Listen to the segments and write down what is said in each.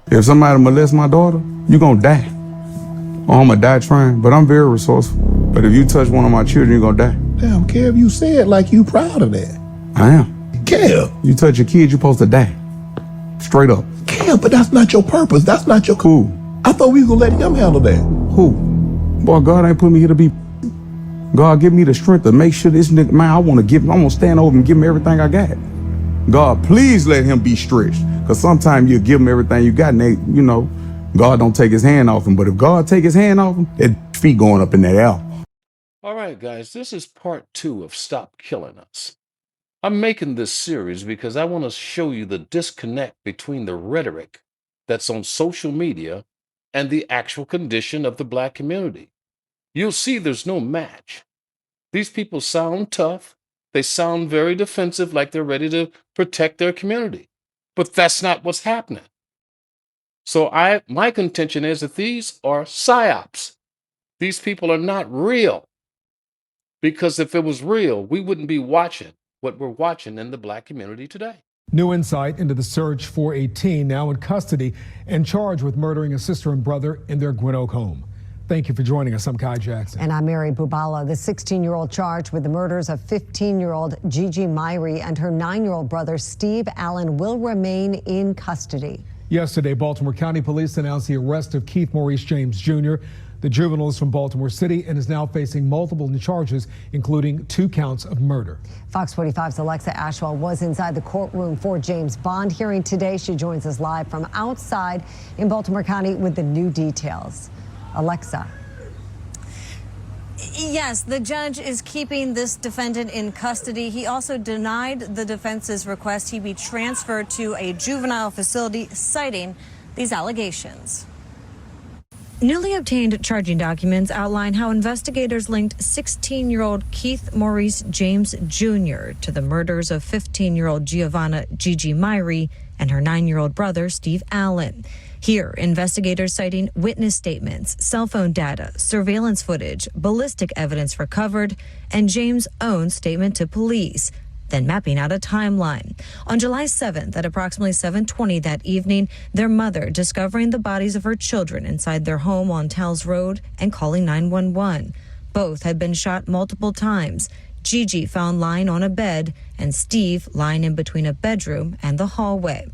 If somebody molests my daughter, you gonna die. Or I'm gonna die trying, but I'm very resourceful. But if you touch one of my children, you're gonna die. Damn, Kev, you said like you proud of that. I am. Kev. You touch your kid, you're supposed to die. Straight up. Kev, but that's not your purpose. That's not your... Who? I thought we were gonna let him handle that. Who? Boy, God ain't put me here to be... God give me the strength to make sure this nigga, man, I want to stand over and give him everything I got. God, please let him be stretched. Because sometimes you give him everything you got and they, you know, God don't take his hand off him. But if God take his hand off him, that feet going up in that air. All right, guys, this is part 2 of Stop Killing Us. I'm making this series because I want to show you the disconnect between the rhetoric that's on social media and the actual condition of the Black community. You'll see there's no match. These people sound tough. They sound very defensive, like they're ready to protect their community. But that's not what's happening. So my contention is that these are psyops. These people are not real. Because if it was real, we wouldn't be watching what we're watching in the Black community today. New insight into the search for a teen now in custody and charged with murdering a sister and brother in their Gwynn Oak home. Thank you for joining us. I'm Kai Jackson. And I'm Mary Bubala. The 16-year-old charged with the murders of 15-year-old Gigi Myrie and her 9-year-old brother Steve Allen will remain in custody. Yesterday, Baltimore County Police announced the arrest of Keith Maurice James Jr. The juvenile is from Baltimore City and is now facing multiple charges, including 2 counts of murder. Fox 45's Alexa Ashwell was inside the courtroom for James' bond hearing today. She joins us live from outside in Baltimore County with the new details. Alexa. Yes, the judge is keeping this defendant in custody. He also denied the defense's request he be transferred to a juvenile facility, citing these allegations. Newly obtained charging documents outline how investigators linked 16-year-old Keith Maurice James Jr. to the murders of 15-year-old Giovanna Gigi Myrie and her 9-year-old brother Steve Allen. Here, investigators citing witness statements, cell phone data, surveillance footage, ballistic evidence recovered, and James' own statement to police, then mapping out a timeline. On July 7th, at approximately 7:20 that evening, their mother discovering the bodies of her children inside their home on Towles Road and calling 911. Both had been shot multiple times. Gigi found lying on a bed and Steve lying in between a bedroom and the hallway.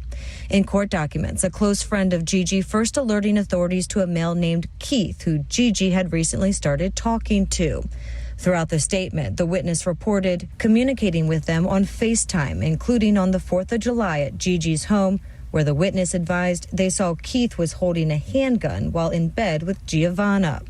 In court documents, a close friend of Gigi first alerting authorities to a male named Keith, who Gigi had recently started talking to. Throughout the statement, the witness reported communicating with them on FaceTime, including on the 4th of July at Gigi's home, where the witness advised they saw Keith was holding a handgun while in bed with Giovanna.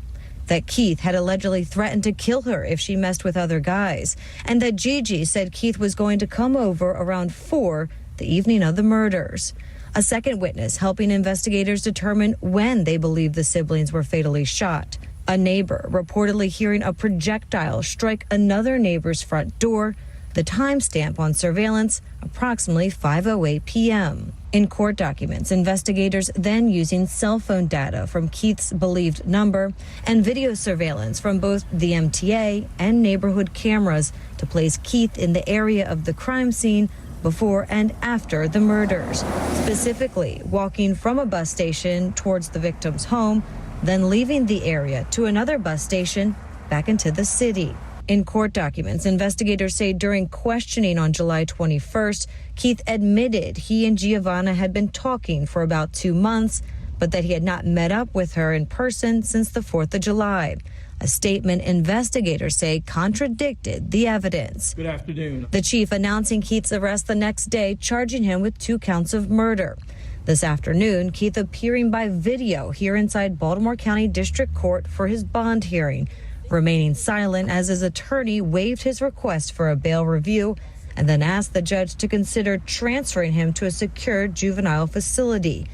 That Keith had allegedly threatened to kill her if she messed with other guys, and that Gigi said Keith was going to come over around 4 the evening of the murders. A second witness helping investigators determine when they believe the siblings were fatally shot. A neighbor reportedly hearing a projectile strike another neighbor's front door. The timestamp on surveillance, approximately 5:08 p.m. In court documents, investigators then using cell phone data from Keith's believed number and video surveillance from both the MTA and neighborhood cameras to place Keith in the area of the crime scene before and after the murders, specifically walking from a bus station towards the victim's home, then leaving the area to another bus station back into the city. In court documents, investigators say during questioning on July 21st, Keith admitted he and Giovanna had been talking for about 2 months, but that he had not met up with her in person since the 4th of July. A statement investigators say contradicted the evidence. Good afternoon. The chief announcing Keith's arrest the next day, charging him with 2 counts of murder. This afternoon, Keith appearing by video here inside Baltimore County District Court for his bond hearing, remaining silent as his attorney waived his request for a bail review and then asked the judge to consider transferring him to a secure juvenile facility,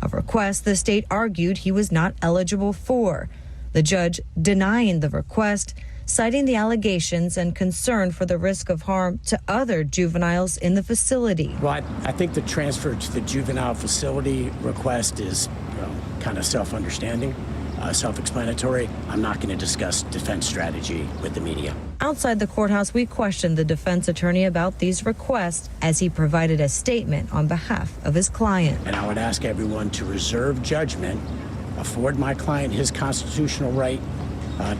a request the state argued he was not eligible for. The judge denying the request, citing the allegations and concern for the risk of harm to other juveniles in the facility. Well, I think the transfer to the juvenile facility request is kind of self-understanding. self-explanatory. I'm not going to discuss defense strategy with the media. Outside the courthouse, we questioned the defense attorney about these requests as he provided a statement on behalf of his client. And I would ask everyone to reserve judgment, afford my client his constitutional right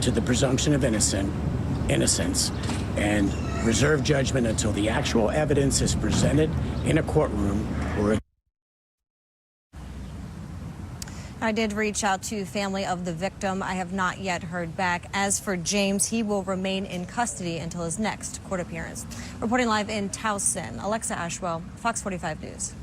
to the presumption of innocence, and reserve judgment until the actual evidence is presented in a courtroom or I did reach out to family of the victim. I have not yet heard back. As for James, he will remain in custody until his next court appearance. Reporting live in Towson, Alexa Ashwell, Fox 45 News.